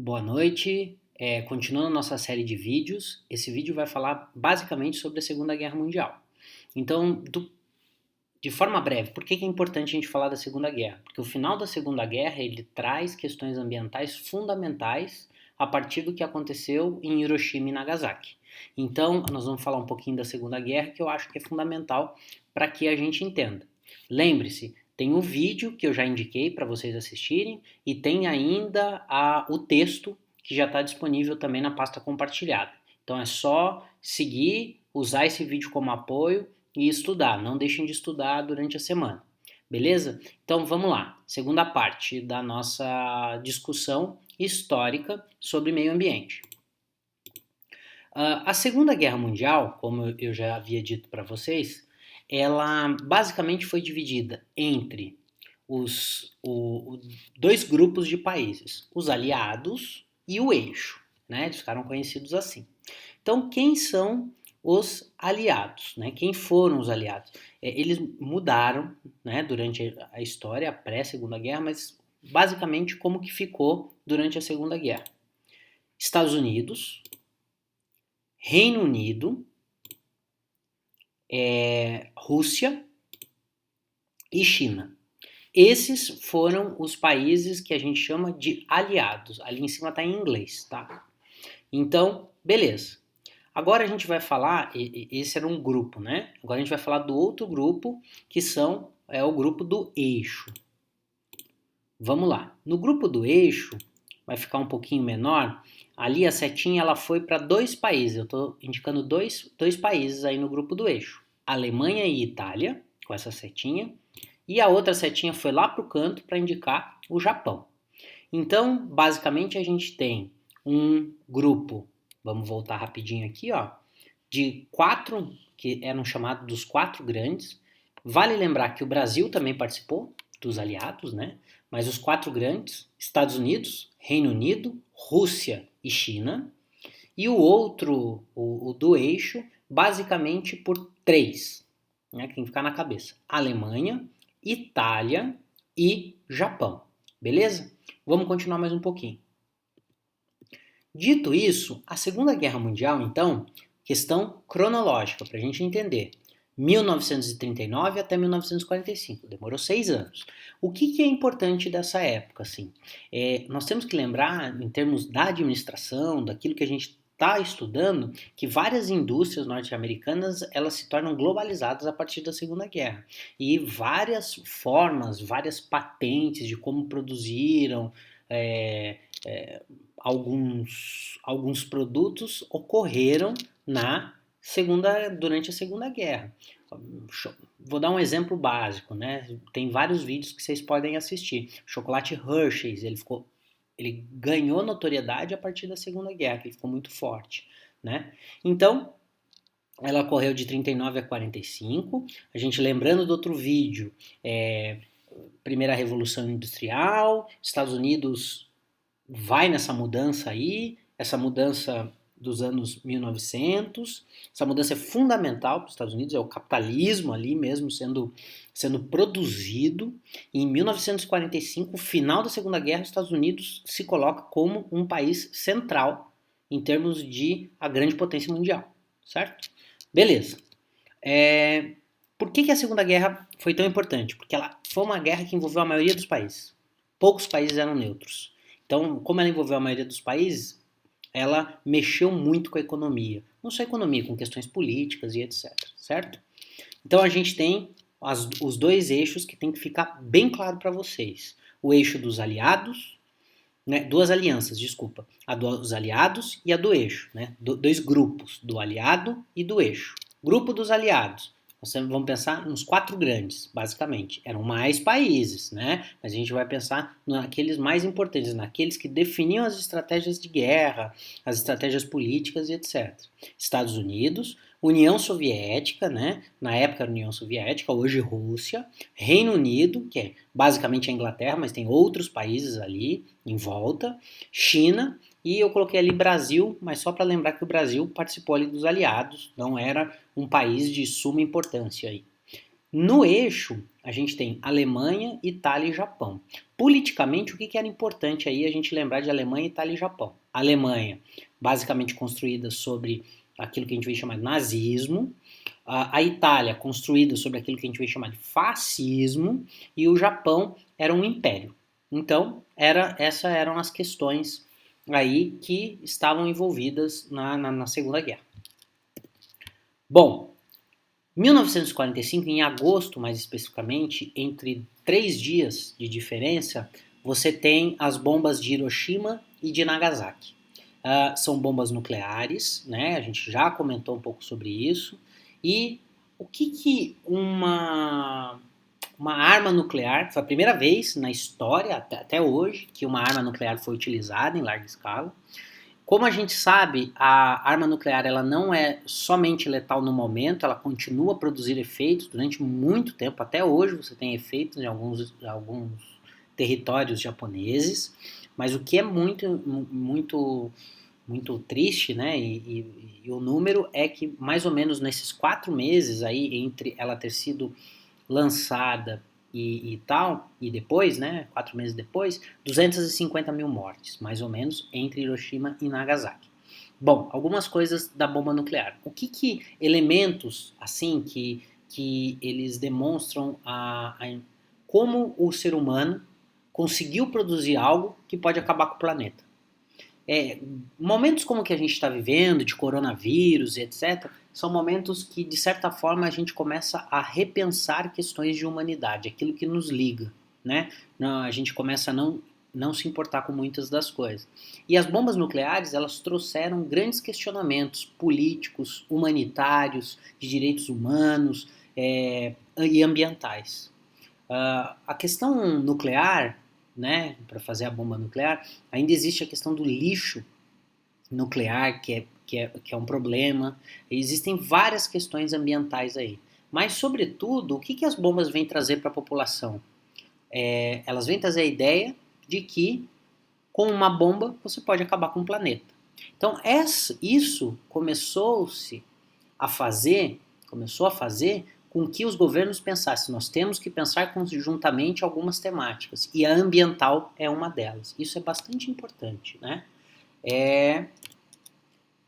Boa noite. Continuando nossa série de vídeos, esse vídeo vai falar basicamente sobre a Segunda Guerra Mundial. Então, de forma breve, por que é importante a gente falar da Segunda Guerra? Porque o final da Segunda Guerra ele traz questões ambientais fundamentais a partir do que aconteceu em Hiroshima e Nagasaki. Então, nós vamos falar um pouquinho da Segunda Guerra, que eu acho que é fundamental para que a gente entenda. Lembre-se, tem um vídeo que eu já indiquei para vocês assistirem e tem ainda o texto que já está disponível também na pasta compartilhada. Então é só seguir, usar esse vídeo como apoio e estudar. Não deixem de estudar durante a semana. Beleza? Então vamos lá. Segunda parte da nossa discussão histórica sobre meio ambiente. A Segunda Guerra Mundial, como eu já havia dito para vocês, ela basicamente foi dividida entre dois grupos de países, os aliados e o eixo, né? Eles ficaram conhecidos assim. Então, quem são os aliados, né? Quem foram os aliados? Eles mudaram, né, durante a história, a pré-Segunda Guerra, mas basicamente como que ficou durante a Segunda Guerra. Estados Unidos, Reino Unido, Rússia e China. Esses foram os países que a gente chama de aliados. Ali em cima está em inglês, tá? Então, beleza. Agora a gente vai falar, esse era um grupo, né? Agora a gente vai falar do outro grupo, que é o grupo do eixo. Vamos lá. No grupo do eixo, vai ficar um pouquinho menor. Ali a setinha ela foi para dois países. Eu estou indicando dois países aí no grupo do eixo. Alemanha e Itália, com essa setinha. E a outra setinha foi lá para o canto para indicar o Japão. Então, basicamente, a gente tem um grupo, vamos voltar rapidinho aqui, ó, de quatro, que eram chamados dos quatro grandes. Vale lembrar que o Brasil também participou dos aliados, né? Mas os quatro grandes, Estados Unidos, Reino Unido, Rússia e China. E o outro, o do eixo, basicamente por três, né? Que tem que ficar na cabeça. Alemanha, Itália e Japão. Beleza? Vamos continuar mais um pouquinho. Dito isso, a Segunda Guerra Mundial, então, questão cronológica para a gente entender. 1939 até 1945, demorou 6 anos. O que é importante dessa época? Assim? Nós temos que lembrar, em termos da administração, daquilo que a gente está estudando, que várias indústrias norte-americanas elas se tornam globalizadas a partir da Segunda Guerra. E várias formas, várias patentes de como produziram alguns produtos ocorreram durante a Segunda Guerra. Vou dar um exemplo básico, né? Tem vários vídeos que vocês podem assistir. Chocolate Hershey's, ele ganhou notoriedade a partir da Segunda Guerra, que ele ficou muito forte, né? Então, ela ocorreu de 39 a 45. A gente lembrando do outro vídeo, Primeira Revolução Industrial, Estados Unidos vai nessa mudança aí, essa mudança dos anos 1900. Essa mudança é fundamental para os Estados Unidos, é o capitalismo ali mesmo sendo produzido. E em 1945, o final da Segunda Guerra, os Estados Unidos se coloca como um país central em termos de a grande potência mundial, certo? Beleza. Por que a Segunda Guerra foi tão importante? Porque ela foi uma guerra que envolveu a maioria dos países. Poucos países eram neutros. Então, como ela envolveu a maioria dos países, ela mexeu muito com a economia. Não só a economia, com questões políticas e etc. Certo? Então a gente tem os dois eixos que tem que ficar bem claro para vocês. O eixo dos aliados, né, duas alianças, desculpa. A dos aliados e a do eixo. Né, dois grupos, do aliado e do eixo. Grupo dos aliados. Nós vamos pensar nos quatro grandes, basicamente. Eram mais países, né? Mas a gente vai pensar naqueles mais importantes, naqueles que definiam as estratégias de guerra, as estratégias políticas e etc. Estados Unidos, União Soviética, né? Na época era União Soviética, hoje Rússia, Reino Unido, que é basicamente a Inglaterra, mas tem outros países ali em volta, China. E eu coloquei ali Brasil, mas só para lembrar que o Brasil participou ali dos aliados, não era um país de suma importância aí. No eixo, a gente tem Alemanha, Itália e Japão. Politicamente, o que era importante aí a gente lembrar de Alemanha, Itália e Japão? A Alemanha, basicamente construída sobre aquilo que a gente veio chamar de nazismo, a Itália, construída sobre aquilo que a gente veio chamar de fascismo, e o Japão era um império. Então, essas eram as questões aí que estavam envolvidas na Segunda Guerra. Bom, 1945, em agosto mais especificamente, entre 3 dias de diferença, você tem as bombas de Hiroshima e de Nagasaki. São bombas nucleares, né? A gente já comentou um pouco sobre isso. E o que uma arma nuclear, foi a primeira vez na história, até hoje, que uma arma nuclear foi utilizada em larga escala. Como a gente sabe, a arma nuclear ela não é somente letal no momento, ela continua a produzir efeitos durante muito tempo. Até hoje você tem efeitos em alguns territórios japoneses, mas o que é muito triste, né? E o número é que mais ou menos nesses 4 meses aí entre ela ter sido lançada e tal, e depois, né, 4 meses depois, 250 mil mortes, mais ou menos, entre Hiroshima e Nagasaki. Bom, algumas coisas da bomba nuclear. O que elementos, assim, que eles demonstram como o ser humano conseguiu produzir algo que pode acabar com o planeta? Momentos como o que a gente está vivendo, de coronavírus e etc., são momentos que, de certa forma, a gente começa a repensar questões de humanidade, aquilo que nos liga, né? A gente começa a não se importar com muitas das coisas. E as bombas nucleares, elas trouxeram grandes questionamentos políticos, humanitários, de direitos humanos e ambientais. A questão nuclear, né, para fazer a bomba nuclear, ainda existe a questão do lixo nuclear, que é um problema. Existem várias questões ambientais aí. Mas, sobretudo, o que as bombas vêm trazer para a população? Elas vêm trazer a ideia de que, com uma bomba, você pode acabar com o planeta. Então, isso começou a fazer com que os governos pensassem, nós temos que pensar conjuntamente algumas temáticas, e a ambiental é uma delas. Isso é bastante importante, né?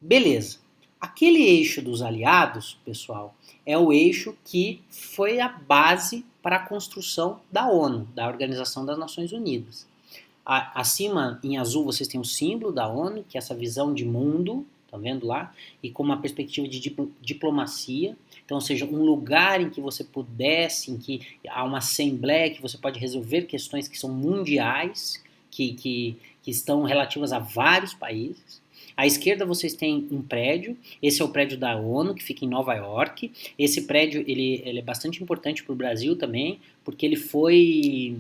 Beleza. Aquele eixo dos aliados, pessoal, é o eixo que foi a base para a construção da ONU, da Organização das Nações Unidas. Acima, em azul, vocês têm o símbolo da ONU, que é essa visão de mundo, tá vendo lá? E com uma perspectiva de diplomacia. Então, ou seja, um lugar em que você pudesse, em que há uma assembleia que você pode resolver questões que são mundiais, que estão relativas a vários países. À esquerda vocês têm um prédio, esse é o prédio da ONU, que fica em Nova York. Esse prédio ele é bastante importante para o Brasil também, porque ele foi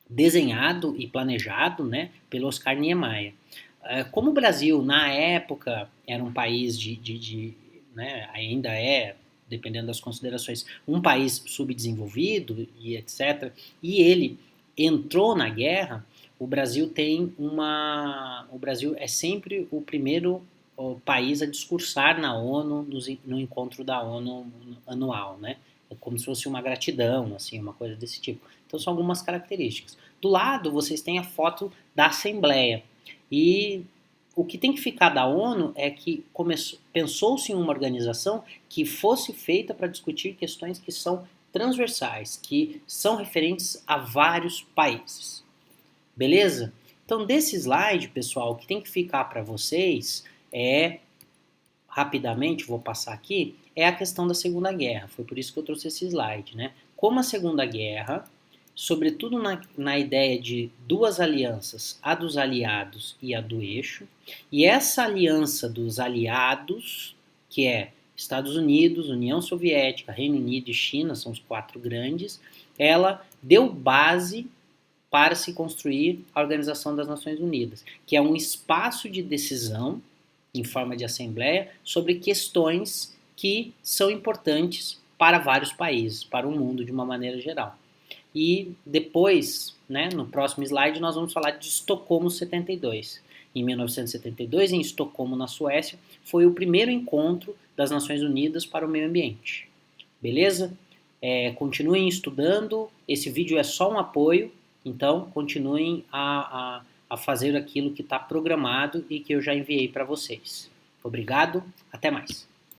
desenhado e planejado, né, pelo Oscar Niemeyer. Como o Brasil, na época, era um país né, ainda é, dependendo das considerações, um país subdesenvolvido e etc., e ele entrou na guerra, o Brasil o Brasil é sempre o primeiro país a discursar na ONU, no encontro da ONU anual, né? É como se fosse uma gratidão, assim, uma coisa desse tipo. Então são algumas características. Do lado vocês têm a foto da Assembleia. E o que tem que ficar da ONU é que pensou-se em uma organização que fosse feita para discutir questões que são transversais, que são referentes a vários países. Beleza? Então, desse slide, pessoal, o que tem que ficar para vocês rapidamente, vou passar aqui, é a questão da Segunda Guerra. Foi por isso que eu trouxe esse slide, né? Como a Segunda Guerra, sobretudo na ideia de duas alianças, a dos aliados e a do eixo, e essa aliança dos aliados, que é Estados Unidos, União Soviética, Reino Unido e China, são os 4 grandes, ela deu base para se construir a Organização das Nações Unidas, que é um espaço de decisão em forma de assembleia sobre questões que são importantes para vários países, para o mundo de uma maneira geral. E depois, né, no próximo slide, nós vamos falar de Estocolmo 72. Em 1972, em Estocolmo, na Suécia, foi o primeiro encontro das Nações Unidas para o meio ambiente. Beleza? Continuem estudando, esse vídeo é só um apoio, então continuem a fazer aquilo que está programado e que eu já enviei para vocês. Obrigado, até mais.